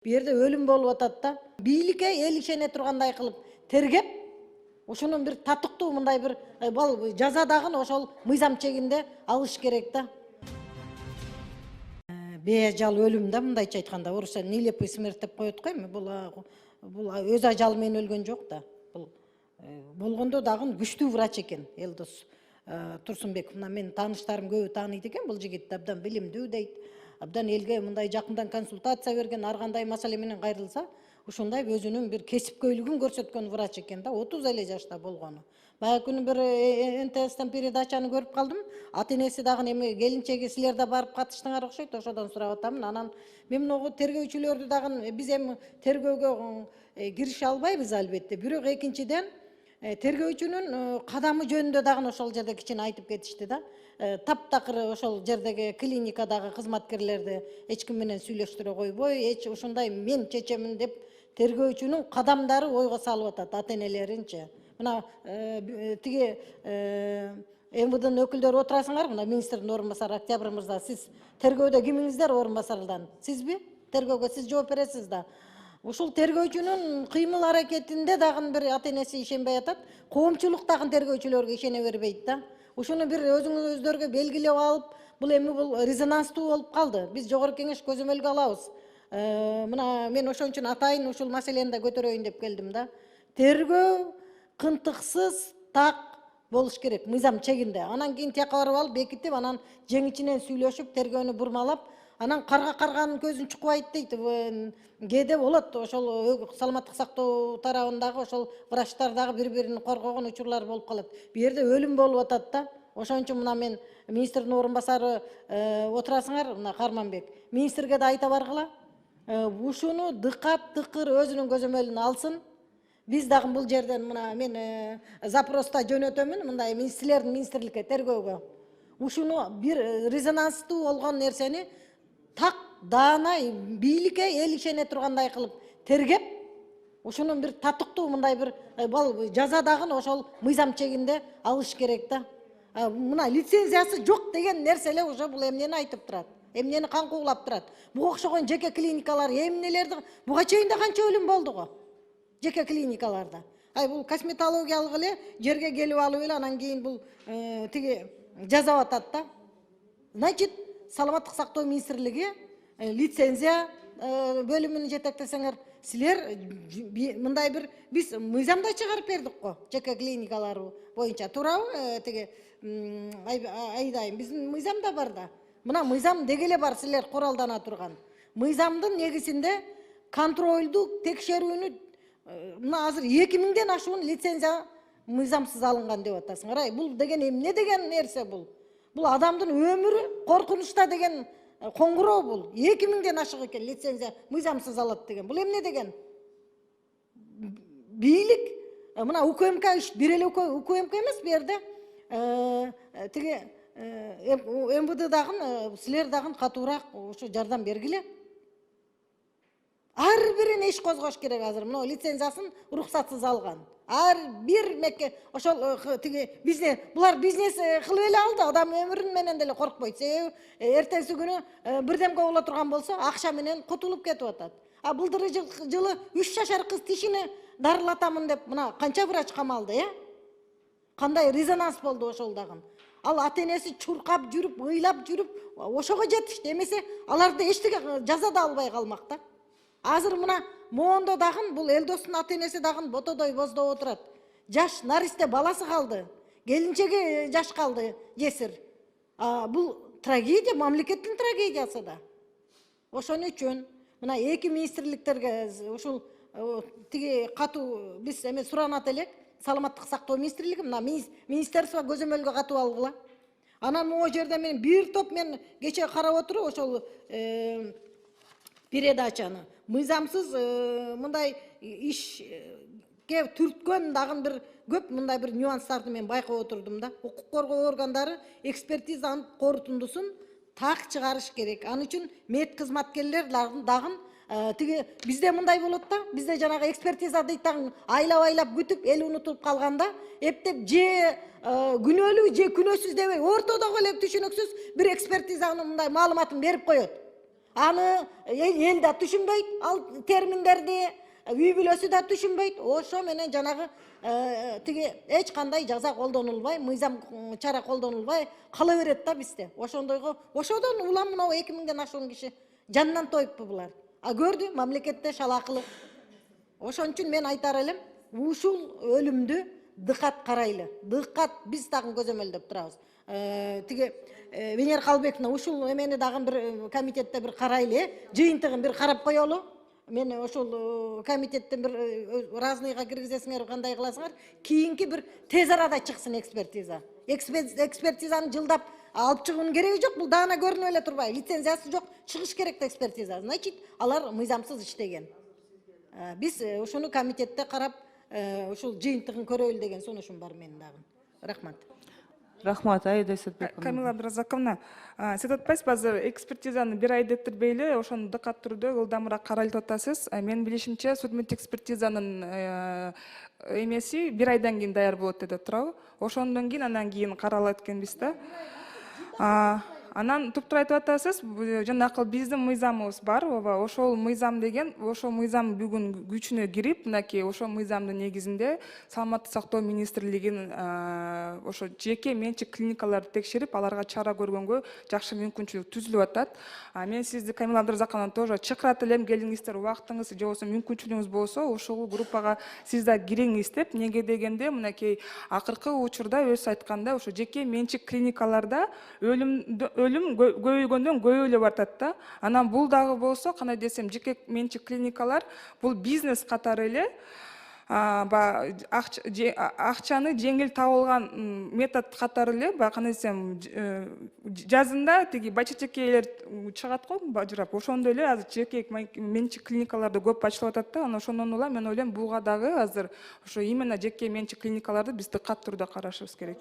Bir yerde ölüm болуп атат да. Бийликке эл ишене тургандай кылып тергеп, ошонун бир татыктуу мындай бир жаза дагы ошол мыйзам чегинде алыш керек да. Бейажал өлүм да, мындайча айтканда, орусча нелепый смерть деп коет го эми. Бул өз ажалы менен өлгөн жок да. Бул болгондо дагы күчтүү врач экен, Элдос Турсунбеков. Мына менин тааныштарым көбү тааныйт экен, бул жигитти абдан билимдүү дейт. Абдан элге мындай жакындан консультация берген, ар кандай маселе менен кайрылса, ушундай өзүнүн бир кесипкөйлүгүн көрсөткөн врач экен да, 30 эле жашта болгону. Баягы күнү бир НТСтен передачаны көрүп калдым. Ата энеси дагы эми келинчеги силер да барып катыштыңар окшойт, ошодон сурап атамын. Анан мен могу тергөөчүлөрдү дагы биз эми тергөөгө кирише албайбыз албетте. Бирок экинчиден тергөөчүнүн кадамы жөнүндө дагы ошол жерде кичине айтып кетишти да. Таптакыр ошол жердеги клиникадагы кызматкерлерди эч ким менен сүйлөштүрө койбой, эч ушундай мен чечемин деп тергөөчүнүн кадамдары ойго салып атат ата энелеринчи. Мына тиги МВДнын өкүлдөрү отурасыңар, мына министрдин орун басары Октябрь мырза, сиз тергөөдө кимиңиздер орун басардан? Сизби? Тергөөгө сиз жооп бересиз да. Ушул тергөөчүнүн кыймыл аракетинде дагы бир ата энеси ишенбей атат. Коомчулук дагы тергөөчүлөргө ишене бербейт да. Ушуну бир өзүңүздөргө белгилеп алып, бул эми бул резонанстуу болуп калды. Биз жогорку кеңеш көзөмөлгө алабыз. Мына мен ошон үчүн атайын ушул маселени да көтөрөйүн деп келдим да. Тергөө кынтыксыз, так болуш керек, мыйзам чегинде. Анан кийин тияка барып алып, бекитип, анан жеңичинен сүйлөшүп, тергөөнү бурмалап, анан карга карганын көзүн чукпайт дейт. Кээде болот, ошол саламаттык сактоо тарабындагы ошол врачтар дагы бири-бирин коргогон учурлар болуп калат. Бул жерде өлүм болуп атат да. Ошон үчүн мына мен министрдин орун басары отурасыңар, мына Карманбек. Министрге да айта баргыла. Ушуну дыкат, тыкыр өзүнүн көзөмөлүнө алсын. Биз дагы бул жерден мына мен запроста жөнөтөмүн, мындай силердин министрликке тергөөгө. Ушуну бир резонанстуу болгон нерсени так даанай бийликке эл ишене тургандай кылып тергеп, ушунун бир татыктуу мындай бир жаза дагы ошол мыйзам чегинде алыш керек да. Мына лицензиясы жок деген нерселер уже бул эмнени айтып турат? Эмнени каңкуулап турат? Буга окшогон жеке клиникалар эмнелерди? Буга чейин да канча өлүм болду го? Жеке клиникаларда. Бул косметологиялык эле жерге келип алып эле анан кийин бул тиги жазап атат да. Значит, саламаттык сактоо министрлиги лицензия бөлүмүн жетектесеңер, силер мындай бир биз мыйзамда чыгарып бердик го, жеке клиникалар боюнча. Туурабы? Тиги айдайын, биздин мыйзамда бар да. Мына мыйзам дегеле бар, силер куралдана турган. Мыйзамдын негизинде контролдук текшерүүнү мына азыр 2000ден ашуун лицензия мыйзамсыз алынган деп атасыңар. Бул деген эмне деген нерсе бул? Бул адамдын өмүрү коркунучта деген коңгуроо бул. 2000ден ашык экен лицензия мыйзамсыз алат деген. Бул эмне деген? Бийлик, мына УКМК иш бир эле УКМК эмес бу жерде. Тиги МВД дагы силер дагы катуураак ушу жардам бергиле. Ар бирин иш козгош керек азыр. Мына лицензиясын уруксатсыз алган. Ар бир мекке ошол тиги бизнес, булар бизнес кылып эле алды, адам өмүрүн менен деле коркпойт. Себеби эртеңки күнү бирдемге боло турган болсо, акча менен кутулуп кетип атат. Былтыр жылы 3 жашар кыз тишини дарылатамын деп мына канча врач камалды, Кандай резонанс болду ошол дагы. Ал ата энеси чуркап жүрүп, ыйлап жүрүп, ошого жетишти. Эмесе аларды эчтеке жаза да албай калмак да. Азыр мына Moondo дагы бул Элдостун ата энеси дагы ботодой боздоп отурат. Жаш наристе баласы калды. Келинчеги жаш калды, жесир. Бул трагедия, мамлекеттин трагедиясы да. Ошон үчүн мына эки министрликтерге ушул тиги катуу биз эме суранат элек. Саламаттык сактоо министрлиги мына министерство көзөмөлгө катып алгыла. Анан могу жерде мен бир топ мен кече карап отуруп ошол передачаны мыйзамсыз мындай ишке түрткөн дагы бир көп мындай бир нюанстарды мен байкап отурдум да. Укук коргоо органдары экспертизанын корутундусун так чыгарыш керек. Ал үчүн мед кызматкерлер дагы тиги бизде мындай болот да. Бизде жанагы экспертиза дейт дагы айлап күтүп, эл унутуп калганда, эптеп же күнөөлүү же күнөөсүз дебей ортодогу эле түшүнүксүз бир экспертизанын мындай маалыматын берип коет. Аны эл да түшүнбөйт, ал терминдерди, үй бүлөсү да түшүнбөйт. Ошо менен жанагы тиги эч кандай жаза колдонулбай, мыйзам чара колдонулбай кала берет да бизде. Ошондойго, ошодон улам мына 2000ден ашуун киши жанынан тоюппу булар. А көрдү, мамлекетте шалакылык. Ошон үчүн мен айтар элем, ушул өлүмдү дыкат карайлы. Дыкат биз дагы көзөмөлдөп турабыз. Тиги Венера Калбековна ушул эмени дагы бир комитетте бир карайлы, жыйынтыгын бир карап коелу. Мен ошол комитеттен бир разныйга киргизесиңер, кандай кыласыңар? Кийинки бир тез арада чыксын экспертиза. Экспертизаны жылдап алып чыгуунун кереги жок. Бул даана көрүнүп эле турбайбы? Лицензиясы жок, чыгыш керек да экспертиза. Значит, алар мыйзамсыз иштеген. Биз ушуну комитетте карап, ушул жыйынтыгын көрөлү деген сунушум бар менин дагы. Рахмат. Рахмат, Аида Эсетбековна. Камила Абдразаковна, сиз атпайсыз азыр экспертизаны бир ай детирбейли, ошону дыкат түрдө ылдамыраак карайлып атасыз. Менин билишимче, судмеддик экспертизанын эмеси бир айдан кийин даяр болот деп турабы? Ошондон кийин анан кийин каралат экенбиз да. Анан туптур айтып атасыз, жанакы биздин мыйзамыбыз бар, ооба, ошол мыйзам деген, ошол мыйзам бүгүн күчүнө кирип, мынакей ошол мыйзамдын негизинде Саламаттык сактоо министрлигинин ошо жеке менчик клиникаларды текшерип, аларга чара көргөнгө жакшы мүмкүнчүлүк түзүлүп атат. Мен сизди, Камила Абдразаковна, тоже чакырат элем, келиңиздер, убактыңыз же болбосо мүмкүнчүлүгүңүз болсо, ошол группага сиз да кириңиз деп, неге дегенде, мынакей акыркы учурда өзү айткандай, ошо жеке менчик клиникаларда өлүм көбөйгөндөн көбөйлөп атат да. Анан бул дагы болсо, кандай десем, жеке менчик клиникалар бул бизнес катары эле акчаны жеңил табылган метод катары эле, кандай десем, жазында тиги бачечекейлер чыгат го, бажырап, ошондой эле азыр жеке менчик клиникаларды көп ачылып атат да. Ошондон улам мен ойлойм, буга дагы азыр ошо именно жеке менчик клиникаларды биз дыкат түрдө карашыбыз керек.